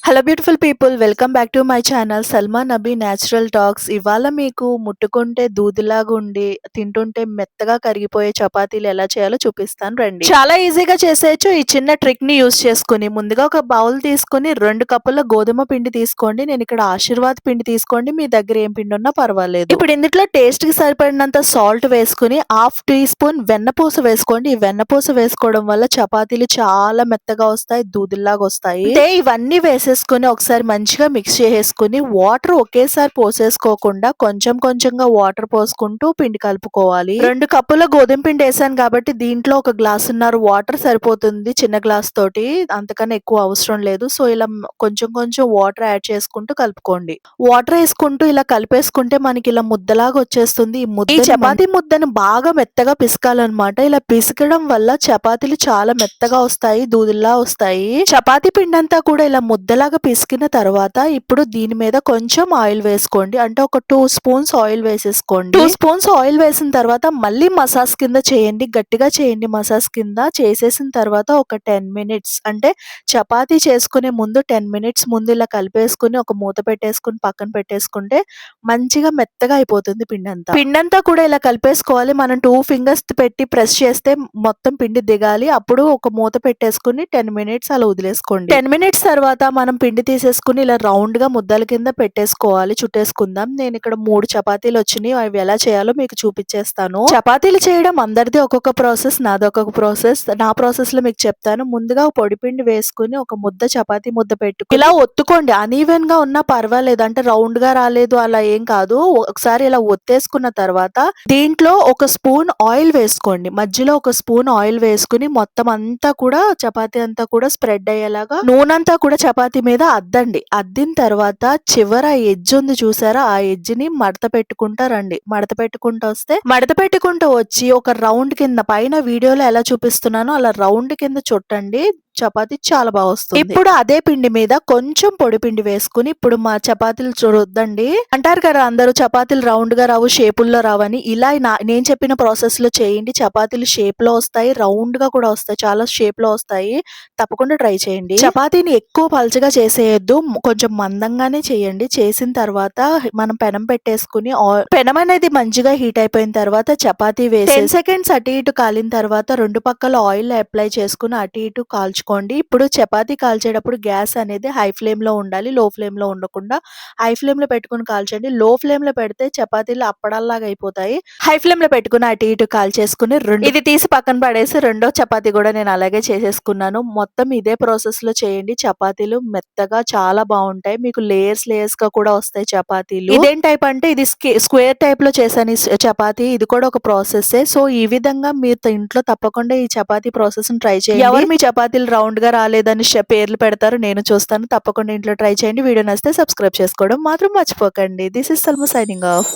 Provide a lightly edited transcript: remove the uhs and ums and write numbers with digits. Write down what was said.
Hello beautiful people, welcome back to my channel Salma Nabi natural talks. ఇవాళ మీకు ముట్టుకుంటే దూదిలాగా ఉండి తింటుంటే మెత్తగా కరిగిపోయే చపాతీలు ఎలా చేయాలో చూపిస్తాను రండి. చాలా ఈజీగా చేసేయచ్చు ఈ చిన్న ట్రిక్ ని యూస్ చేసుకుని. ముందుగా ఒక బౌల్ తీసుకుని 2 కప్పుల గోధుమ పిండి తీసుకోండి. నేను ఇక్కడ ఆశీర్వాద్ పిండి తీసుకోండి, మీ దగ్గర ఏం పిండి ఉన్నా పర్వాలేదు. ఇప్పుడు ఇందులో టేస్ట్ కి సరిపడినంత సాల్ట్ వేసుకుని హాఫ్ టీ స్పూన్ వెన్నపూస వేసుకోండి. ఈ వెన్నపూస వేసుకోవడం వల్ల చపాతీలు చాలా మెత్తగా వస్తాయి, దూదిలాగా వస్తాయి. ఇవన్నీ వేసేసుకుని ఒకసారి మంచిగా మిక్స్ చేసేసుకుని వాటర్ ఒకేసారి పోసేసుకోకుండా కొంచెం కొంచెంగా వాటర్ పోసుకుంటూ పిండి కలుపుకోవాలి. 2 కప్పుల గోధుమ పిండి వేసాను కాబట్టి దీంట్లో 1 గ్లాసున్నర వాటర్ సరిపోతుంది చిన్న గ్లాస్ తోటి, అంతకన్నా ఎక్కువ అవసరం లేదు. సో ఇలా కొంచెం కొంచెం వాటర్ యాడ్ చేసుకుంటూ కలుపుకోండి. వాటర్ వేసుకుంటూ ఇలా కలిపేసుకుంటే మనకి ఇలా ముద్దలాగా వచ్చేస్తుంది. ఈ చపాతీ ముద్దను బాగా మెత్తగా పిసకాలన్నమాట. ఇలా పిసకడం వల్ల చపాతీలు చాలా మెత్తగా వస్తాయి, దూదిలా వస్తాయి. చపాతీ పిండి అంతా కూడా ఇలా ముద్దలాగా పిసికిన తర్వాత ఇప్పుడు దీని మీద కొంచెం ఆయిల్ వేసుకోండి. అంటే ఒక 2 స్పూన్స్ ఆయిల్ వేసేసుకోండి. 2 స్పూన్స్ ఆయిల్ వేసిన తర్వాత మళ్ళీ మసాజ్ కింద చేయండి, గట్టిగా చేయండి. మసాజ్ కింద చేసేసిన తర్వాత ఒక 10 మినిట్స్ అంటే చపాతీ చేసుకునే ముందు 10 మినిట్స్ ముందు ఇలా కలిపేసుకుని ఒక మూత పెట్టేసుకుని పక్కన పెట్టేసుకుంటే మంచిగా మెత్తగా అయిపోతుంది పిండంతా కూడా ఇలా కలిపేసుకోవాలి. మనం 2 ఫింగర్స్ పెట్టి ప్రెస్ చేస్తే మొత్తం పిండి దిగాలి. అప్పుడు ఒక మూత పెట్టేసుకుని 10 మినిట్స్ అలా వదిలేసుకోండి. 10 మినిట్స్ తర్వాత మనం పిండి తీసేసుకుని ఇలా రౌండ్ గా ముద్దల కింద పెట్టేసుకోవాలి, చుట్టేసుకుందాం. నేను ఇక్కడ 3 చపాతీలు వచ్చినాయి, అవి ఎలా చేయాలో మీకు చూపించేస్తాను. చపాతీలు చేయడం అందరిది ఒక్కొక్క ప్రాసెస్, నాది ఒక్కొక్క ప్రాసెస్. నా ప్రాసెస్ లో మీకు చెప్తాను. ముందుగా పొడి పిండి వేసుకుని ఒక ముద్ద చపాతీ ముద్ద పెట్టుకుని ఇలా ఒత్తుకోండి. అన్ఈవెన్ గా ఉన్నా పర్వాలేదు, అంటే రౌండ్ గా రాలేదు అలా ఏం కాదు. ఒకసారి ఇలా ఒత్తేసుకున్న తర్వాత దీంట్లో 1 స్పూన్ ఆయిల్ వేసుకోండి. మధ్యలో 1 స్పూన్ ఆయిల్ వేసుకుని మొత్తం అంతా కూడా చపాతీ అంతా కూడా స్ప్రెడ్ అయ్యేలాగా నూనెంతా కూడా చపాతీ మీద అద్దండి. అద్దిన తర్వాత చివర ఎడ్జ్ ఉంది చూసారా, ఆ ఎడ్జ్ ని మడత పెట్టుకుంటారండి. మడత పెట్టుకుంటూ వచ్చి ఒక రౌండ్ కింద, పైన వీడియోలో ఎలా చూపిస్తున్నానో అలా రౌండ్ కింద చుట్టండి. చపాతీ చాలా బాగా వస్తుంది. ఇప్పుడు అదే పిండి మీద కొంచెం పొడి పిండి వేసుకుని ఇప్పుడు మా చపాతీలు చూడొద్దండి అంటారు కదా అందరూ, చపాతీలు రౌండ్ గా రావు, షేపుల్లో రావని. ఇలా నేను చెప్పిన ప్రాసెస్ లో చేయండి. చపాతీలు షేప్ లో వస్తాయి, రౌండ్ గా కూడా వస్తాయి, చాలా షేప్ లో వస్తాయి. తప్పకుండా ట్రై చేయండి. చపాతీని ఎక్కువ పల్చగా చేసేయొద్దు, కొంచెం మందంగానే చేయండి. చేసిన తర్వాత మనం పెనం పెట్టేసుకుని పెనం అనేది మంచిగా హీట్ అయిపోయిన తర్వాత చపాతీ వేసి 10 సెకండ్స్ అటు ఇటు కాలిన తర్వాత 2 పక్కల ఆయిల్ అప్లై చేసుకుని అటు ఇటు కాల్చుకోండి. ఇప్పుడు చపాతీ కాల్చేటప్పుడు గ్యాస్ అనేది హై ఫ్లేమ్ లో ఉండాలి, లో ఫ్లేమ్ లో ఉండకుండా హై ఫ్లేమ్ లో పెట్టుకుని కాల్చండి. లో ఫ్లేమ్ లో పెడితే చపాతీలు అప్పడాల్లాగా అయిపోతాయి. హై ఫ్లేమ్ లో పెట్టుకుని అటు ఇటు కాల్చేసుకుని ఇది తీసి పక్కన పడేసి రెండో చపాతీ కూడా నేను అలాగే చేసేసుకున్నాను. మొత్తం ఇదే ప్రాసెస్ లో చేయండి. చపాతీలు మెత్తగా చాలా బాగుంటాయి, మీకు లేయర్స్ గా కూడా వస్తాయి చపాతీలు. ఇదేం టైప్ అంటే ఇది స్క్వేర్ టైప్ లో చేశాను ఈ చపాతీ. ఇది కూడా ఒక ప్రాసెస్. సో ఈ విధంగా మీరు ఇంట్లో తప్పకుండా ఈ చపాతీ ప్రాసెస్ ని ట్రై చేయండి. ఎవరు మీ చపాతీలు రౌండ్ గా రాలేదని పేర్లు పెడతారు, నేను చూస్తాను. తప్పకుండా ఇంట్లో ట్రై చేయండి. వీడియో నచ్చితే సబ్స్క్రైబ్ చేసుకోవడం మాత్రం మర్చిపోకండి. This is Salma signing off.